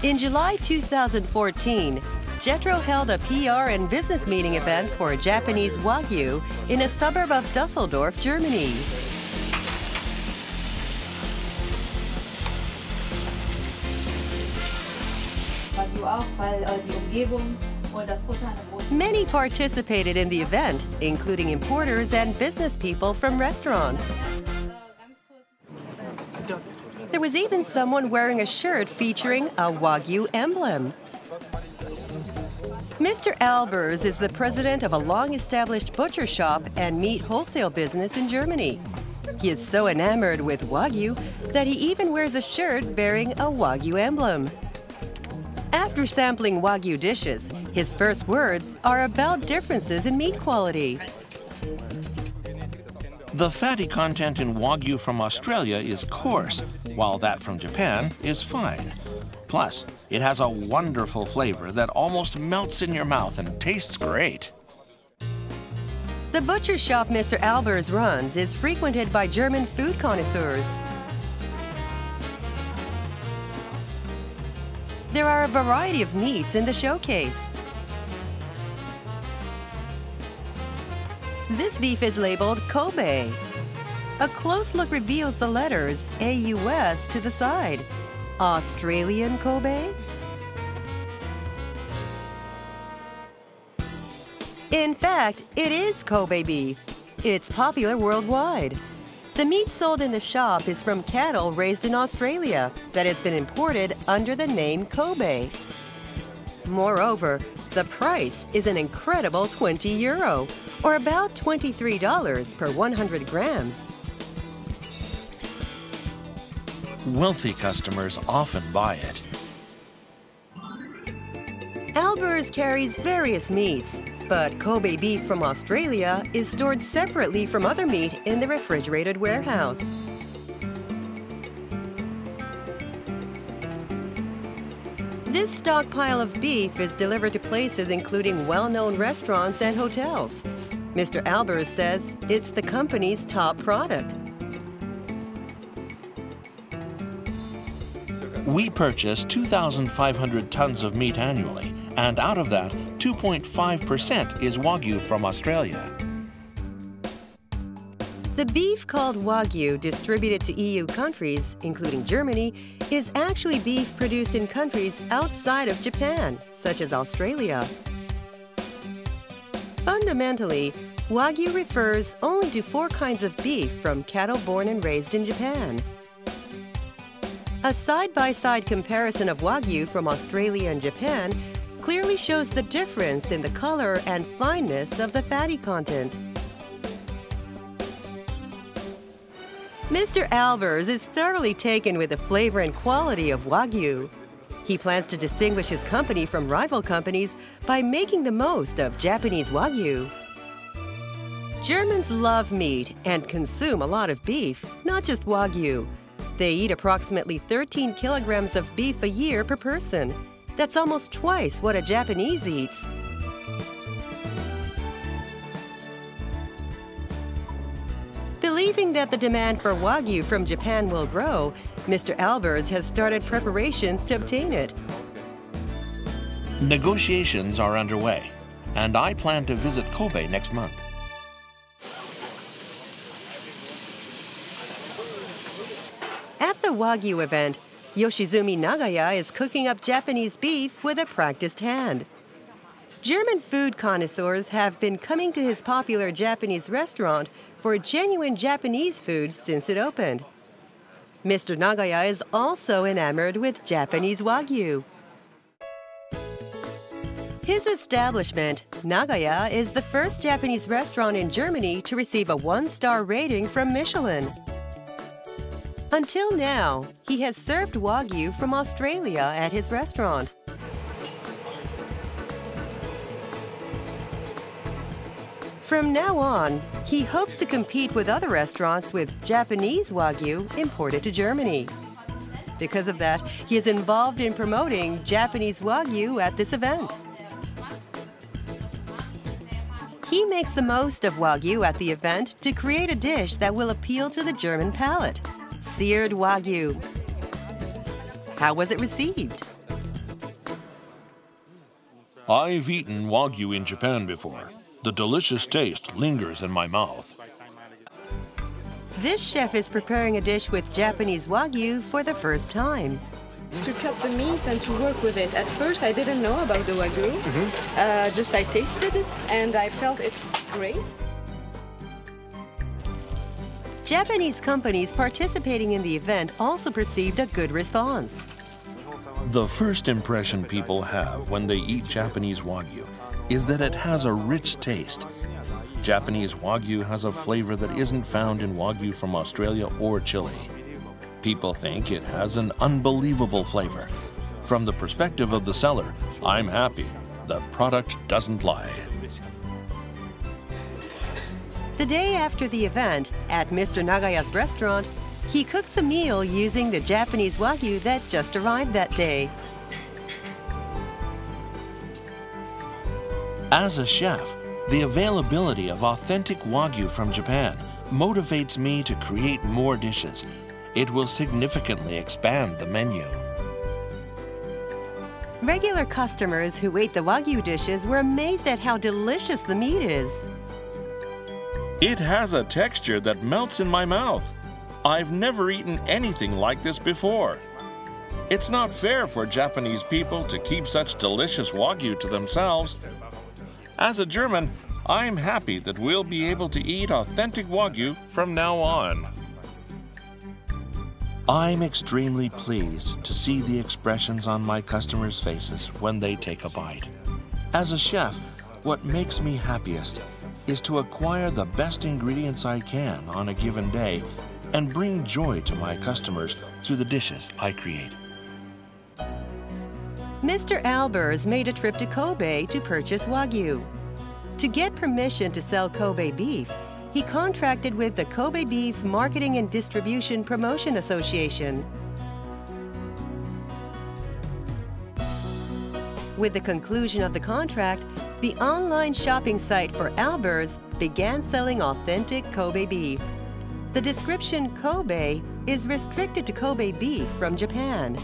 In July 2014, Jetro held a PR and business meeting event for Japanese Wagyu in a suburb of Dusseldorf, Germany. Many participated in the event, including importers and business people from restaurants. There was even someone wearing a shirt featuring a Wagyu emblem. Mr. Albers is the president of a long-established butcher shop and meat wholesale business in Germany. He is so enamored with Wagyu that he even wears a shirt bearing a Wagyu emblem. After sampling Wagyu dishes, his first words are about differences in meat quality. The fatty content in Wagyu from Australia is coarse, while that from Japan is fine. Plus, it has a wonderful flavor that almost melts in your mouth and tastes great. The butcher shop Mr. Albers runs is frequented by German food connoisseurs. There are a variety of meats in the showcase. This beef is labeled Kobe. A close look reveals the letters AUS to the side. Australian Kobe? In fact, it is Kobe beef. It's popular worldwide. The meat sold in the shop is from cattle raised in Australia that has been imported under the name Kobe. Moreover, the price is an incredible €20, or about $23 per 100 grams. Wealthy customers often buy it. Albers carries various meats, but Kobe beef from Australia is stored separately from other meat in the refrigerated warehouse. This stockpile of beef is delivered to places including well-known restaurants and hotels. Mr. Albers says it's the company's top product. We purchase 2,500 tons of meat annually, and out of that, 2.5% is Wagyu from Australia. The beef called Wagyu distributed to EU countries, including Germany, is actually beef produced in countries outside of Japan, such as Australia. Fundamentally, Wagyu refers only to 4 kinds of beef from cattle born and raised in Japan. A side-by-side comparison of Wagyu from Australia and Japan clearly shows the difference in the color and fineness of the fatty content. Mr. Albers is thoroughly taken with the flavor and quality of Wagyu. He plans to distinguish his company from rival companies by making the most of Japanese Wagyu. Germans love meat and consume a lot of beef, not just Wagyu. They eat approximately 13 kilograms of beef a year per person. That's almost twice what a Japanese eats. Believing that the demand for Wagyu from Japan will grow, Mr. Albers has started preparations to obtain it. Negotiations are underway, and I plan to visit Kobe next month. At the Wagyu event, Yoshizumi Nagaya is cooking up Japanese beef with a practiced hand. German food connoisseurs have been coming to his popular Japanese restaurant for genuine Japanese food since it opened. Mr. Nagaya is also enamored with Japanese Wagyu. His establishment, Nagaya, is the first Japanese restaurant in Germany to receive a 1-star rating from Michelin. Until now, he has served Wagyu from Australia at his restaurant. From now on, he hopes to compete with other restaurants with Japanese Wagyu imported to Germany. Because of that, he is involved in promoting Japanese Wagyu at this event. He makes the most of Wagyu at the event to create a dish that will appeal to the German palate: seared Wagyu. How was it received? I've eaten Wagyu in Japan before. The delicious taste lingers in my mouth. This chef is preparing a dish with Japanese Wagyu for the first time. To cut the meat and to work with it. At first I didn't know about the Wagyu, just I tasted it and I felt it's great. Japanese companies participating in the event also perceived a good response. The first impression people have when they eat Japanese Wagyu is that it has a rich taste. Japanese Wagyu has a flavor that isn't found in Wagyu from Australia or Chile. People think it has an unbelievable flavor. From the perspective of the seller, I'm happy. The product doesn't lie. The day after the event, at Mr. Nagaya's restaurant, he cooks a meal using the Japanese Wagyu that just arrived that day. As a chef, the availability of authentic Wagyu from Japan motivates me to create more dishes. It will significantly expand the menu. Regular customers who ate the Wagyu dishes were amazed at how delicious the meat is. It has a texture that melts in my mouth. I've never eaten anything like this before. It's not fair for Japanese people to keep such delicious Wagyu to themselves. As a German, I'm happy that we'll be able to eat authentic Wagyu from now on. I'm extremely pleased to see the expressions on my customers' faces when they take a bite. As a chef, what makes me happiest is to acquire the best ingredients I can on a given day and bring joy to my customers through the dishes I create. Mr. Albers made a trip to Kobe to purchase Wagyu. To get permission to sell Kobe beef, he contracted with the Kobe Beef Marketing and Distribution Promotion Association. With the conclusion of the contract, the online shopping site for Albers began selling authentic Kobe beef. The description Kobe is restricted to Kobe beef from Japan.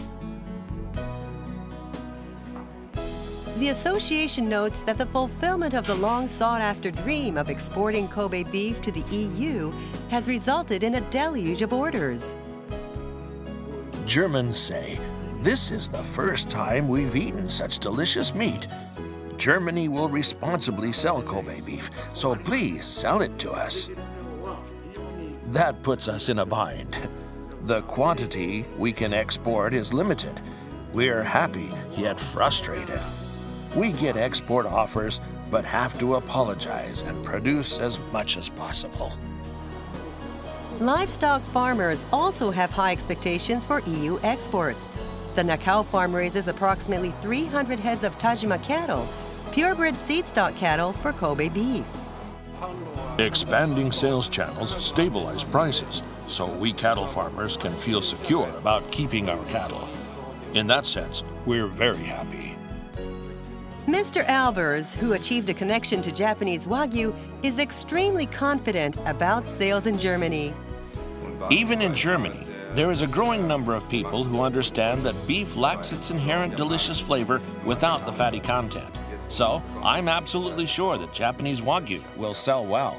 The association notes that the fulfillment of the long-sought-after dream of exporting Kobe beef to the EU has resulted in a deluge of orders. Germans say, "This is the first time we've eaten such delicious meat. Germany will responsibly sell Kobe beef, so please sell it to us." That puts us in a bind. The quantity we can export is limited. We're happy, yet frustrated. We get export offers, but have to apologize and produce as much as possible. Livestock farmers also have high expectations for EU exports. The Nakao farm raises approximately 300 heads of Tajima cattle, purebred seed stock cattle for Kobe beef. Expanding sales channels stabilize prices, so we cattle farmers can feel secure about keeping our cattle. In that sense, we're very happy. Mr. Albers, who achieved a connection to Japanese Wagyu, is extremely confident about sales in Germany. Even in Germany, there is a growing number of people who understand that beef lacks its inherent delicious flavor without the fatty content. So, I'm absolutely sure that Japanese Wagyu will sell well.